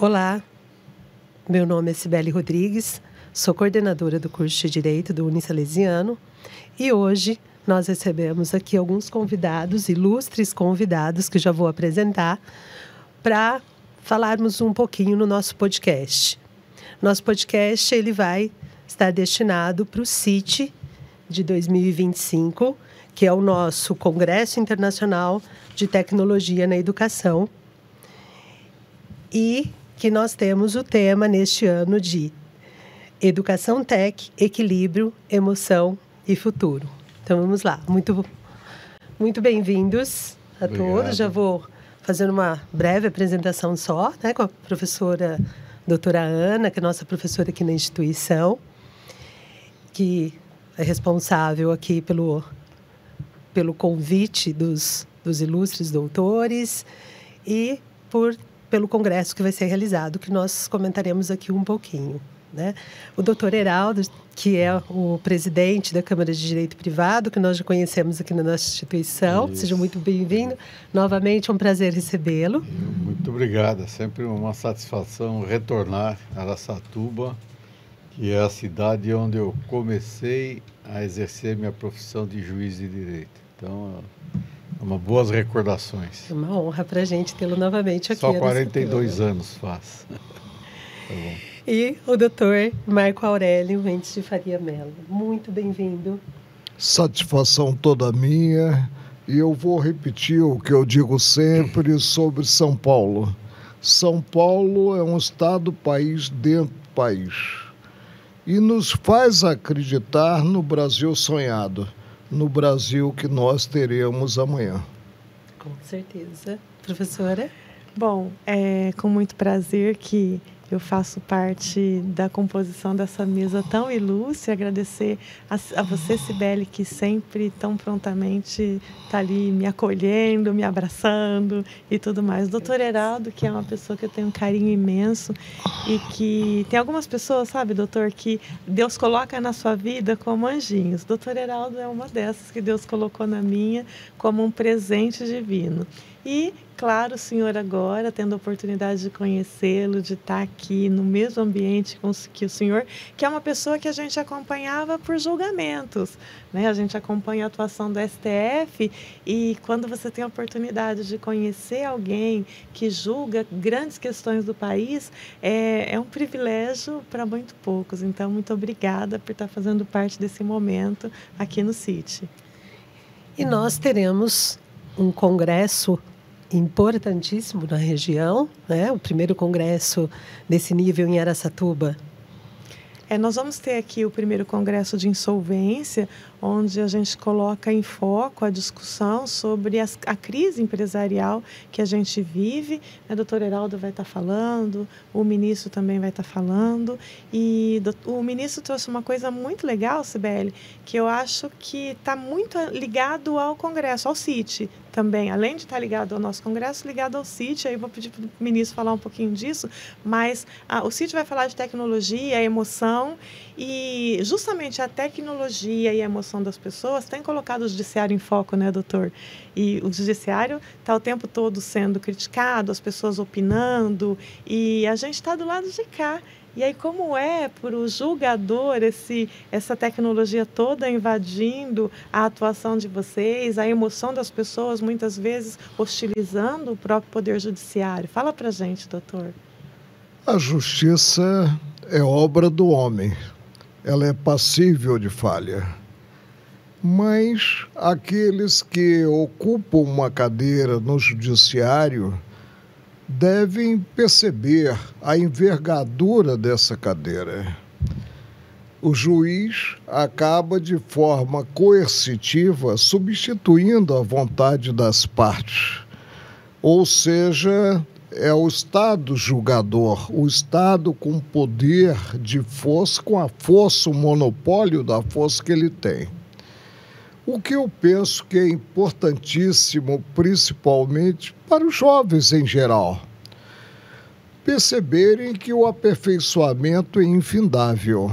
Olá, meu nome é Cibele Rodrigues, sou coordenadora do curso de Direito do Unisalesiano e hoje nós recebemos aqui alguns convidados, ilustres convidados, que já vou apresentar, para falarmos um pouquinho no nosso podcast. Nosso podcast ele vai estar destinado para o CIT de 2025, que é o nosso Congresso Internacional de Tecnologia na Educação, e que nós temos o tema neste ano de Educação Tech, Equilíbrio, Emoção e Futuro. Então vamos lá, muito bem-vindos a todos. Já vou fazer uma breve apresentação só, né, com a professora doutora Ana, que é nossa professora aqui na instituição, que é responsável aqui pelo convite dos ilustres doutores e pelo congresso que vai ser realizado, que nós comentaremos aqui um pouquinho, né? O doutor Heraldo, que é o presidente da Câmara de Direito Privado, que nós já conhecemos aqui na nossa instituição. Isso. Seja muito bem-vindo. Novamente, é um prazer recebê-lo. Muito obrigado. É sempre uma satisfação retornar a Araçatuba, que é a cidade onde eu comecei a exercer minha profissão de juiz de direito. Então, boas recordações. É uma honra para a gente tê-lo novamente aqui. Só 42 anos faz. Tá bom. E o doutor Marco Aurélio Mendes de Faria Mello. Muito bem-vindo. Satisfação toda minha. E eu vou repetir o que eu digo sempre sobre São Paulo. São Paulo é um estado-país dentro do país. E nos faz acreditar no Brasil sonhado, no Brasil que nós teremos amanhã. Com certeza. Professora? Bom, é com muito prazer que eu faço parte da composição dessa mesa tão ilustre. Agradecer a você, Cibele, que sempre tão prontamente está ali me acolhendo, me abraçando e tudo mais. O doutor Heraldo, que é uma pessoa que eu tenho um carinho imenso e que tem algumas pessoas, sabe, doutor, que Deus coloca na sua vida como anjinhos. O doutor Heraldo é uma dessas que Deus colocou na minha como um presente divino. E, claro, o senhor agora, tendo a oportunidade de conhecê-lo, de estar aqui no mesmo ambiente que o senhor, que é uma pessoa que a gente acompanhava por julgamentos, né? A gente acompanha a atuação do STF e quando você tem a oportunidade de conhecer alguém que julga grandes questões do país, é um privilégio para muito poucos. Então, muito obrigada por estar fazendo parte desse momento aqui no CIT. E nós teremos um congresso importantíssimo na região, né? O primeiro congresso desse nível em Araçatuba. Nós vamos ter aqui o primeiro congresso de insolvência, onde a gente coloca em foco a discussão sobre a crise empresarial que a gente vive. A doutora Heraldo vai estar falando, o ministro também vai estar falando. E o ministro trouxe uma coisa muito legal, Cibele, que eu acho que está muito ligado ao congresso, ao CIT também. Além de estar ligado ao nosso congresso, ligado ao CIT. Aí eu vou pedir para o ministro falar um pouquinho disso. Mas o CIT vai falar de tecnologia, emoção, e justamente a tecnologia e a emoção das pessoas tem colocado o judiciário em foco, né, doutor? E o judiciário está o tempo todo sendo criticado, as pessoas opinando, e a gente está do lado de cá. E aí, como é para o julgador essa tecnologia toda invadindo a atuação de vocês, a emoção das pessoas, muitas vezes hostilizando o próprio Poder Judiciário? Fala para a gente, doutor. A justiça é obra do homem. Ela é passível de falha. Mas aqueles que ocupam uma cadeira no judiciário devem perceber a envergadura dessa cadeira. O juiz acaba de forma coercitiva substituindo a vontade das partes. Ou seja, é o Estado julgador, o Estado com poder de força, com a força, o monopólio da força que ele tem. O que eu penso que é importantíssimo, principalmente para os jovens em geral, perceberem que o aperfeiçoamento é infindável.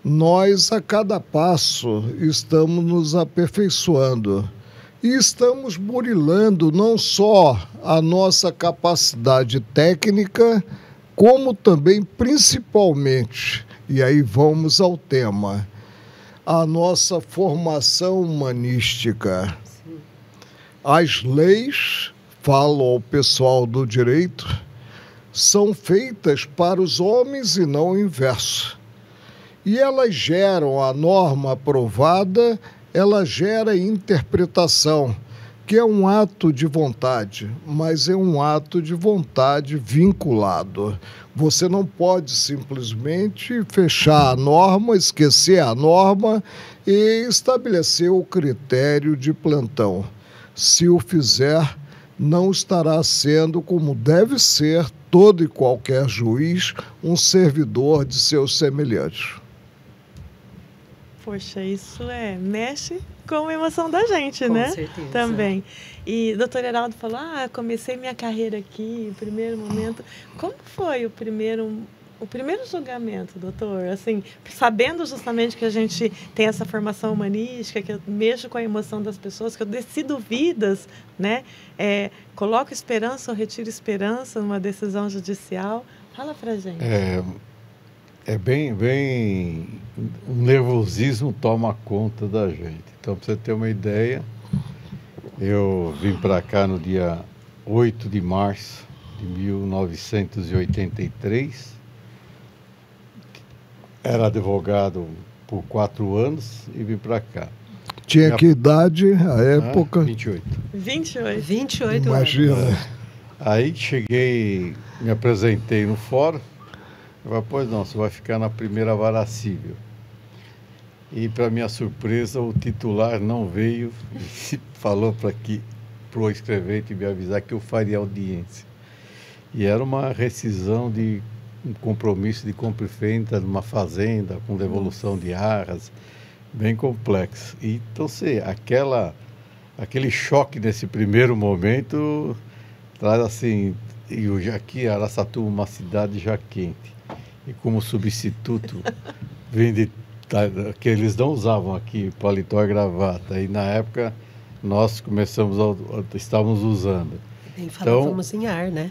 Nós, a cada passo, estamos nos aperfeiçoando. E estamos burilando não só a nossa capacidade técnica, como também, principalmente, e aí vamos ao tema, a nossa formação humanística. Sim. As leis, falo ao pessoal do direito, são feitas para os homens e não o inverso. E elas geram a norma aprovada, ela gera interpretação, que é um ato de vontade, mas é um ato de vontade vinculado. Você não pode simplesmente fechar a norma, esquecer a norma e estabelecer o critério de plantão. Se o fizer, não estará sendo, como deve ser, todo e qualquer juiz, um servidor de seus semelhantes. Poxa, isso mexe com a emoção da gente, né? Com certeza. Também. E o doutor Heraldo falou, comecei minha carreira aqui, primeiro momento. Como foi o primeiro julgamento, doutor? Assim, sabendo justamente que a gente tem essa formação humanística, que eu mexo com a emoção das pessoas, que eu decido vidas, né? Coloco esperança ou retiro esperança numa decisão judicial. Fala pra gente. O nervosismo toma conta da gente. Então, para você ter uma ideia, eu vim para cá no dia 8 de março de 1983. Era advogado por 4 anos e vim para cá. Tinha que idade, a época? 28. 28 Imagina. anos. Aí cheguei, me apresentei no fórum. Eu falei, pois não, você vai ficar na primeira vara civil. E, para minha surpresa, o titular não veio e falou para o escrevente me avisar que eu faria audiência. E era uma rescisão de um compromisso de compra e venda numa fazenda, com devolução de arras, bem complexo. E, então, aquele choque nesse primeiro momento traz assim, e hoje aqui, Araçatuba, uma cidade já quente. E como substituto, que eles não usavam aqui paletó e gravata. E na época nós estávamos usando. Nem falávamos em ar, né?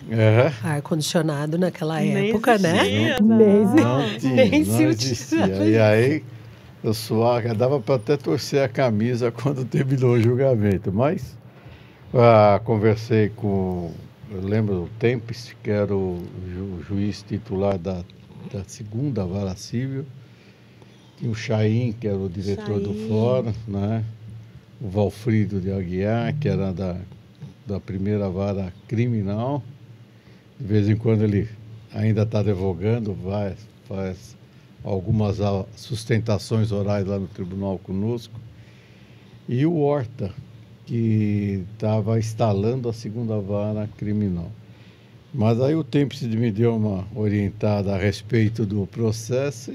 Ar-condicionado naquela época, né? Nem existia. E aí eu suava, dava para até torcer a camisa quando terminou o julgamento. Mas conversei com, eu lembro do Tempes, que era o juiz titular da segunda vara civil, tinha o Chaim, que era o diretor do fórum, né? O Valfrido de Aguiar, que era da primeira vara criminal. De vez em quando ele ainda está advogando, faz algumas sustentações orais lá no tribunal conosco. E o Horta, que estava instalando a segunda vara criminal. Mas aí o Tempest me deu uma orientada a respeito do processo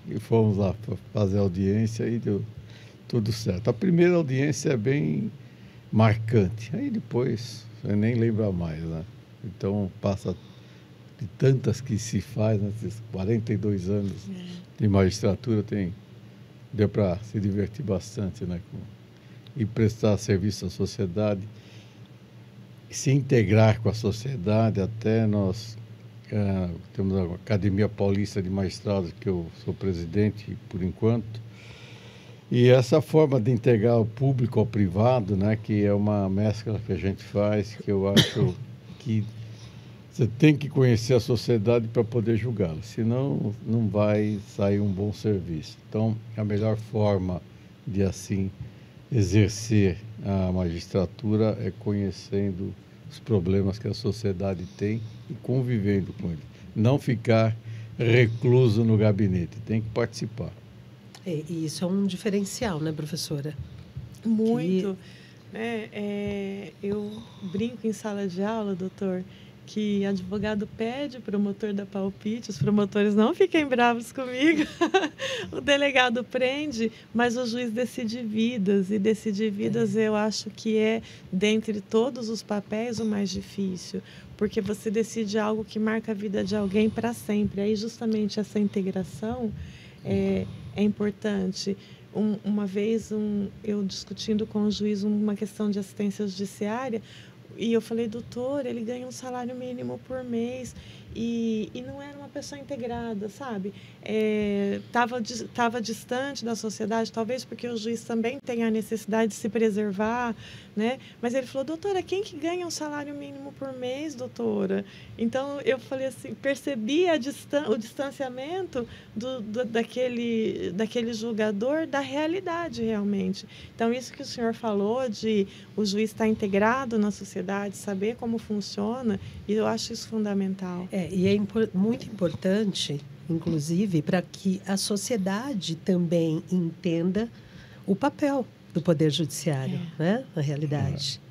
e fomos lá fazer a audiência e deu tudo certo. A primeira audiência é bem marcante, aí depois você nem lembra mais, né? Então passa de tantas que se faz, nesses 42 anos de magistratura, deu para se divertir bastante, né? E prestar serviço à sociedade, se integrar com a sociedade. Até nós temos a Academia Paulista de Magistrados, que eu sou presidente por enquanto, e essa forma de integrar o público ao privado, né, que é uma mescla que a gente faz, que eu acho que você tem que conhecer a sociedade para poder julgá-la, senão não vai sair um bom serviço. Então, a melhor forma de assim exercer a magistratura é conhecendo os problemas que a sociedade tem e convivendo com eles. Não ficar recluso no gabinete, tem que participar. E isso é um diferencial, né, professora? Muito. Eu brinco em sala de aula, doutor, que advogado pede, promotor dá palpite, os promotores não fiquem bravos comigo, o delegado prende, mas o juiz decide vidas, e decidir vidas eu acho que é, dentre todos os papéis, o mais difícil, porque você decide algo que marca a vida de alguém para sempre. Aí justamente essa integração é importante. Uma vez, eu discutindo com o juiz uma questão de assistência judiciária, e eu falei, doutor, ele ganha um salário mínimo por mês e não era uma pessoa integrada, sabe? Tava distante da sociedade, talvez porque o juiz também tem a necessidade de se preservar, né? Mas ele falou, doutora, quem que ganha um salário mínimo por mês, doutora? Então, eu falei assim, percebi o distanciamento daquele julgador da realidade, realmente. Então, isso que o senhor falou de o juiz estar integrado na sociedade, saber como funciona, e eu acho isso fundamental. E é muito importante, inclusive, para que a sociedade também entenda o papel do Poder Judiciário, né? Na realidade.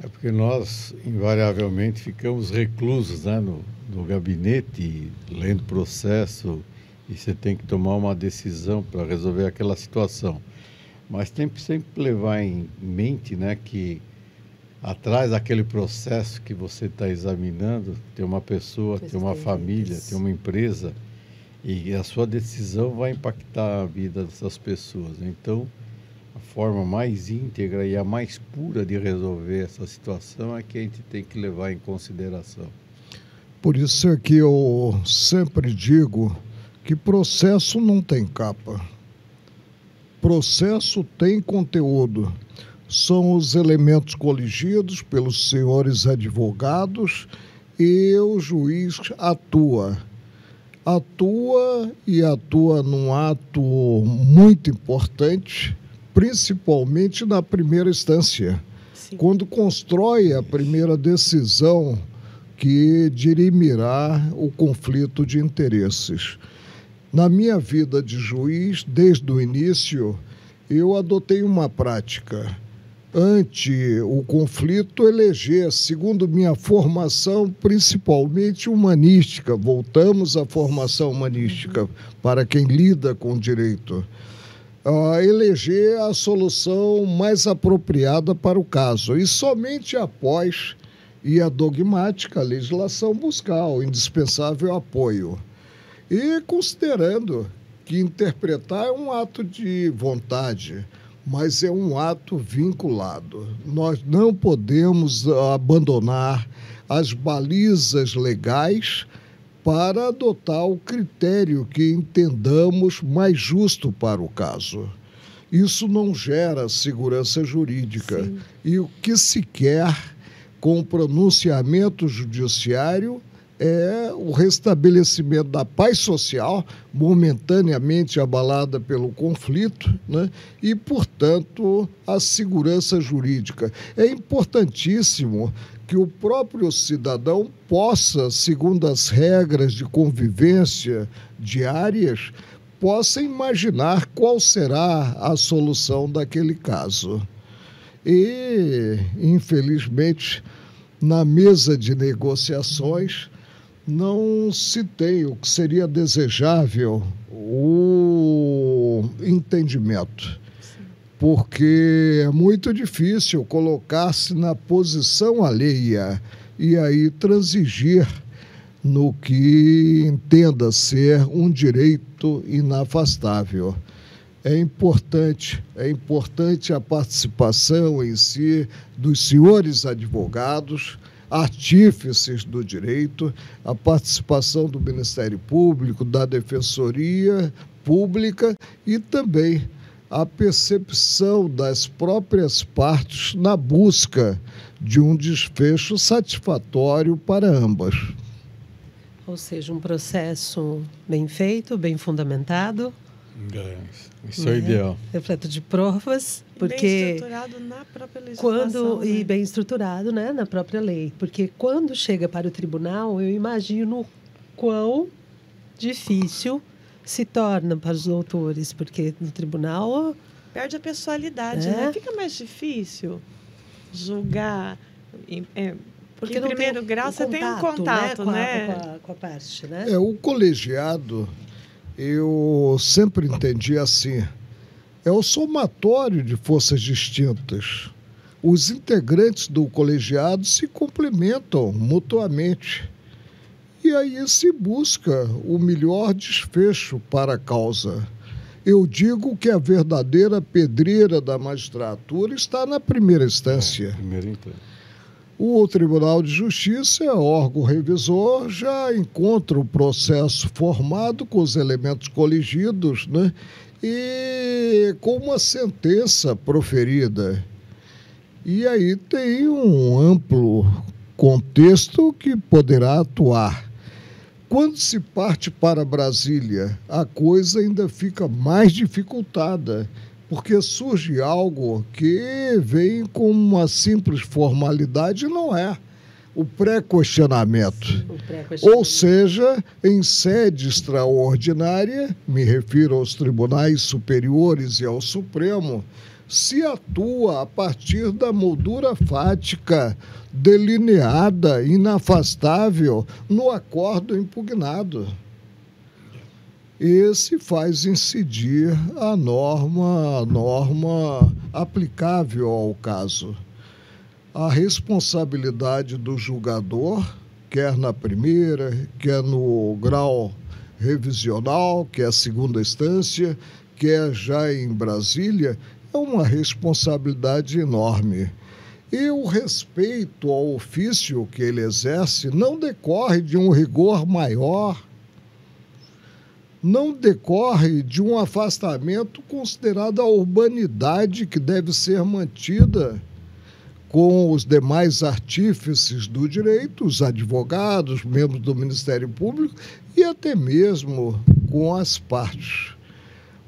É porque nós, invariavelmente, ficamos reclusos, né, no gabinete, lendo processo, e você tem que tomar uma decisão para resolver aquela situação. Mas tem que sempre levar em mente, né, que atrás daquele processo que você está examinando, tem uma pessoa, tem uma família, tem uma empresa, e a sua decisão vai impactar a vida dessas pessoas. Então, a forma mais íntegra e a mais pura de resolver essa situação é que a gente tem que levar em consideração. Por isso é que eu sempre digo que processo não tem capa. Processo tem conteúdo. São os elementos coligidos pelos senhores advogados e o juiz atua. Atua num ato muito importante, principalmente na primeira instância. Sim. Quando constrói a primeira decisão que dirimirá o conflito de interesses. Na minha vida de juiz, desde o início, eu adotei uma prática. Ante o conflito, eleger, segundo minha formação, principalmente humanística. Voltamos à formação humanística para quem lida com o direito. Eleger a solução mais apropriada para o caso. E somente após a dogmática, a legislação buscar o indispensável apoio. E considerando que interpretar é um ato de vontade, mas é um ato vinculado. Nós não podemos abandonar as balizas legais para adotar o critério que entendamos mais justo para o caso. Isso não gera segurança jurídica. Sim. E o que se quer com o pronunciamento judiciário é o restabelecimento da paz social, momentaneamente abalada pelo conflito, né? E, portanto, a segurança jurídica. É importantíssimo que o próprio cidadão possa, segundo as regras de convivência diárias, possa imaginar qual será a solução daquele caso. E, infelizmente, na mesa de negociações, não se tem o que seria desejável, o entendimento. Sim. Porque é muito difícil colocar-se na posição alheia e aí transigir no que entenda ser um direito inafastável. É importante a participação em si dos senhores advogados, artífices do direito, a participação do Ministério Público, da Defensoria Pública e também a percepção das próprias partes na busca de um desfecho satisfatório para ambas. Ou seja, um processo bem feito, bem fundamentado. Isso é o ideal. Repleto de provas, porque bem estruturado na própria legislação. né? E bem estruturado, né, na própria lei. Porque quando chega para o tribunal, eu imagino quão difícil se torna para os autores, porque no tribunal perde a pessoalidade, né? Fica mais difícil julgar. Porque em primeiro grau você tem um contato, né? Com a parte, né? O colegiado, eu sempre entendi assim, é o somatório de forças distintas. Os integrantes do colegiado se complementam mutuamente. E aí se busca o melhor desfecho para a causa. Eu digo que a verdadeira pedreira da magistratura está na primeira instância. Primeira instância. O Tribunal de Justiça, órgão revisor, já encontra o processo formado com os elementos coligidos, né? E com uma sentença proferida. E aí tem um amplo contexto que poderá atuar. Quando se parte para Brasília, a coisa ainda fica mais dificultada, porque surge algo que vem com uma simples formalidade, não é o pré-questionamento. Ou seja, em sede extraordinária, me refiro aos tribunais superiores e ao Supremo, se atua a partir da moldura fática, delineada, inafastável, no acordo impugnado. Esse faz incidir a norma aplicável ao caso. A responsabilidade do julgador, quer na primeira, quer no grau revisional, que é a segunda instância, quer já em Brasília, é uma responsabilidade enorme. E o respeito ao ofício que ele exerce não decorre de um rigor maior, não decorre de um afastamento considerado a urbanidade que deve ser mantida com os demais artífices do direito, os advogados, membros do Ministério Público e até mesmo com as partes.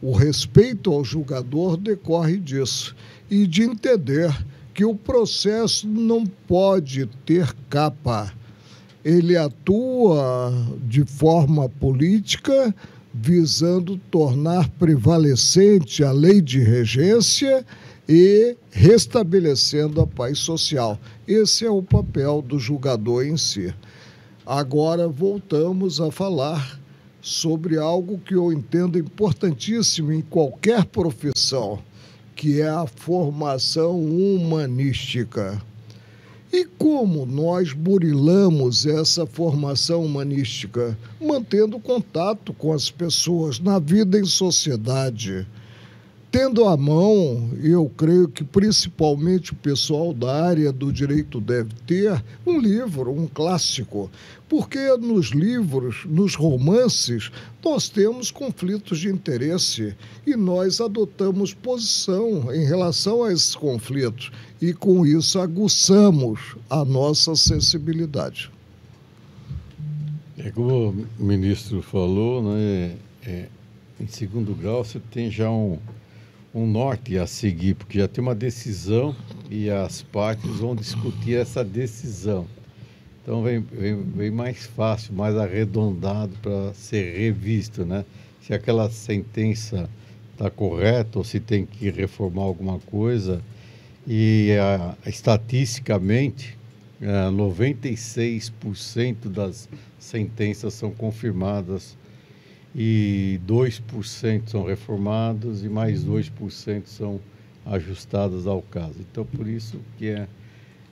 O respeito ao julgador decorre disso e de entender que o processo não pode ter capa. Ele atua de forma política, visando tornar prevalecente a lei de regência e restabelecendo a paz social. Esse é o papel do julgador em si. Agora voltamos a falar sobre algo que eu entendo importantíssimo em qualquer profissão, que é a formação humanística. E como nós burilamos essa formação humanística? Mantendo contato com as pessoas na vida em sociedade. Tendo à mão, eu creio que principalmente o pessoal da área do direito deve ter, um livro, um clássico. Porque nos livros, nos romances, nós temos conflitos de interesse e nós adotamos posição em relação a esses conflitos e, com isso, aguçamos a nossa sensibilidade. Como o ministro falou, né, em segundo grau você tem já um norte a seguir, porque já tem uma decisão e as partes vão discutir essa decisão. Então vem mais fácil, mais arredondado para ser revisto, né? Se aquela sentença está correta ou se tem que reformar alguma coisa. E estatisticamente, 96% das sentenças são confirmadas e 2% são reformados e mais 2% são ajustadas ao caso. Então, por isso que é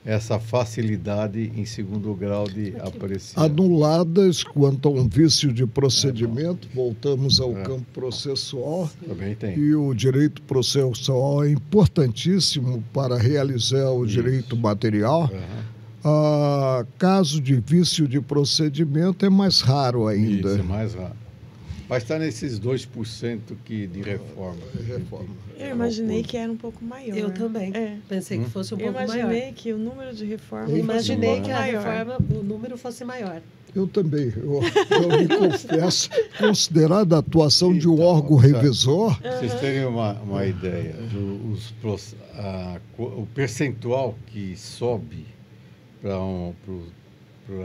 essa facilidade em segundo grau de aparecer. Anuladas quanto a um vício de procedimento, voltamos ao campo processual. Também tem. E o direito processual é importantíssimo para realizar o direito material. Caso de vício de procedimento é mais raro ainda. Isso, é mais raro. Vai estar nesses 2% de reforma. Eu imaginei que era um pouco maior. Eu também. Pensei que fosse um pouco maior. Eu imaginei que o número de reformas Eu imaginei que maior. o número fosse maior. Eu também. Eu me confesso, considerada a atuação de um órgão revisor... Vocês terem uma ideia, o percentual que sobe para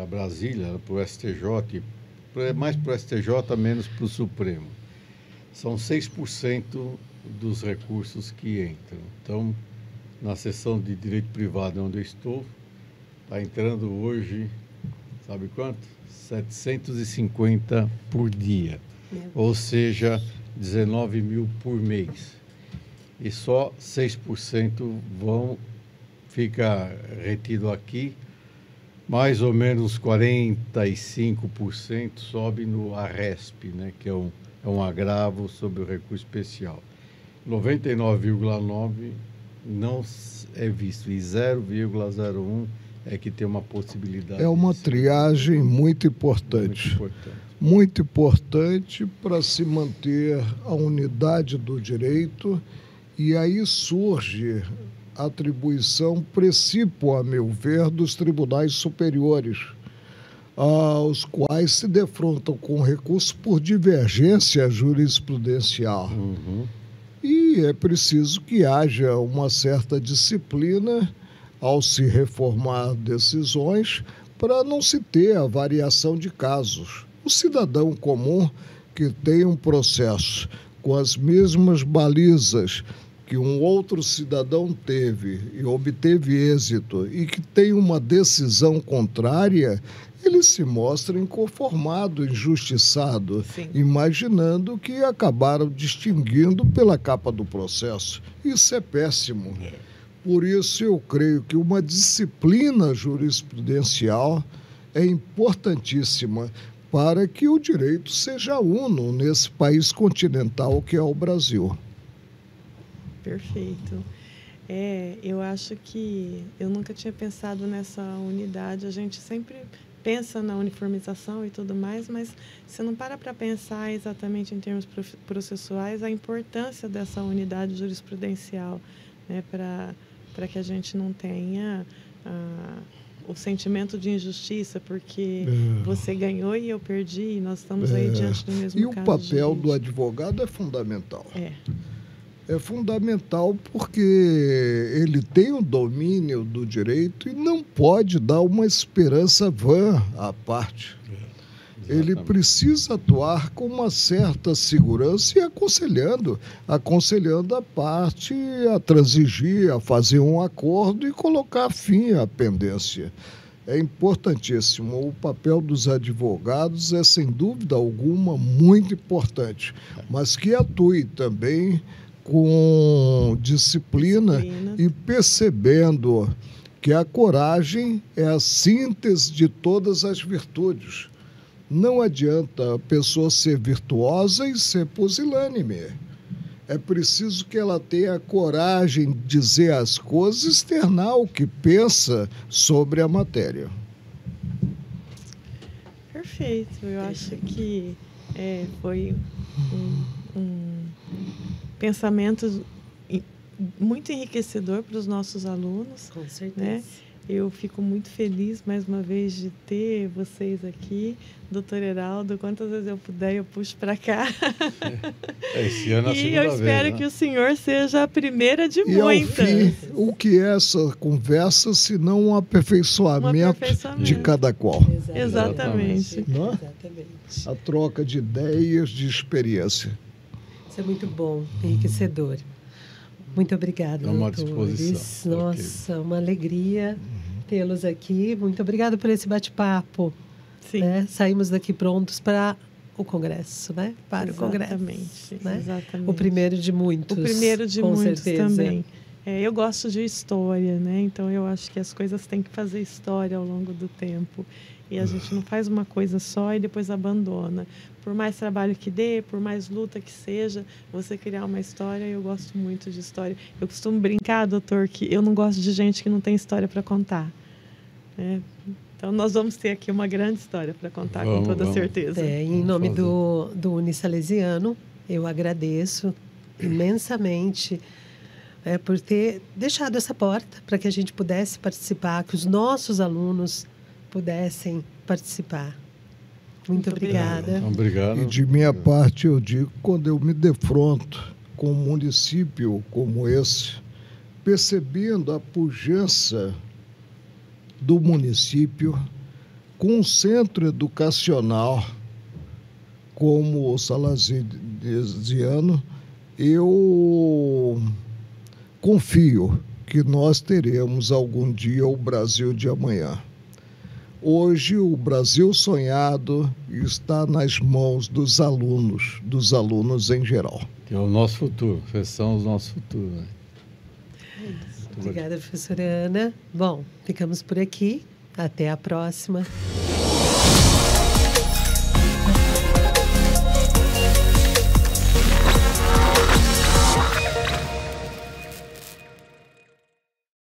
Brasília, para o STJ, mais para o STJ, menos para o Supremo. São 6% dos recursos que entram. Então, na seção de direito privado onde eu estou, está entrando hoje, sabe quanto? 750 por dia. Ou seja, 19 mil por mês. E só 6% fica retido aqui. Mais ou menos 45% sobe no ARESP, né, que é é um agravo sobre o recurso especial. 99,9% não é visto, e 0,01% é que tem uma possibilidade. É uma triagem muito importante. Muito importante para se manter a unidade do direito, e aí surge a atribuição precípua, a meu ver, dos tribunais superiores, aos quais se defrontam com recurso por divergência jurisprudencial. E é preciso que haja uma certa disciplina ao se reformar decisões para não se ter a variação de casos. O cidadão comum que tem um processo com as mesmas balizas que um outro cidadão teve e obteve êxito e que tem uma decisão contrária, ele se mostra inconformado, injustiçado, Sim. imaginando que acabaram distinguindo pela capa do processo. Isso é péssimo. Por isso, eu creio que uma disciplina jurisprudencial é importantíssima para que o direito seja uno nesse país continental que é o Brasil. Perfeito. Eu acho que eu nunca tinha pensado nessa unidade. A gente sempre pensa na uniformização e tudo mais, mas você não para pensar exatamente em termos processuais a importância dessa unidade jurisprudencial, né, para que a gente não tenha o sentimento de injustiça, porque você ganhou e eu perdi, e nós estamos aí diante do mesmo caso. E o papel do advogado é fundamental. É fundamental porque ele tem o domínio do direito e não pode dar uma esperança vã à parte. Ele precisa atuar com uma certa segurança e aconselhando a parte a transigir, a fazer um acordo e colocar fim à pendência. É importantíssimo. O papel dos advogados é, sem dúvida alguma, muito importante, mas que atue também com disciplina e percebendo que a coragem é a síntese de todas as virtudes. Não adianta a pessoa ser virtuosa e ser pusilânime. É preciso que ela tenha coragem de dizer as coisas, externar o que pensa sobre a matéria. Perfeito. Eu acho que foi um pensamento muito enriquecedor para os nossos alunos. Com certeza. Né? Eu fico muito feliz, mais uma vez, de ter vocês aqui. Doutor Heraldo, quantas vezes eu puder, eu puxo para cá. Esse ano é a segunda vez. E eu espero que o senhor seja a primeira de muitas. Ao fim, o que é essa conversa, se não um aperfeiçoamento de cada qual? Exatamente. Não? Exatamente. A troca de ideias, de experiência. Isso é muito bom, enriquecedor. Muito obrigada, doutores. Disposição. Nossa, uma alegria tê-los aqui. Muito obrigada por esse bate-papo. Sim. Né? Saímos daqui prontos para o Congresso, né? Para Exatamente, o Congresso. Né? Exatamente. O primeiro de muitos. O primeiro de com muitos certeza. também. Eu gosto de história, né? Então eu acho que as coisas têm que fazer história ao longo do tempo. E a gente não faz uma coisa só e depois abandona. Por mais trabalho que dê, por mais luta que seja, você criar uma história, eu gosto muito de história. Eu costumo brincar, doutor, que eu não gosto de gente que não tem história para contar. Né? Então, nós vamos ter aqui uma grande história para contar, com toda certeza. Em nome do Unisalesiano, eu agradeço imensamente por ter deixado essa porta para que a gente pudesse participar, que os nossos alunos pudessem participar. Muito obrigada. Obrigado. E de minha parte, eu digo, quando eu me defronto com um município como esse, percebendo a pujança do município, com um centro educacional como o Salesiano, eu confio que nós teremos algum dia o Brasil de amanhã. Hoje, o Brasil sonhado está nas mãos dos alunos em geral. Que é o nosso futuro, vocês são o nosso futuro. Né? Obrigada, professora Ana. Bom, ficamos por aqui. Até a próxima.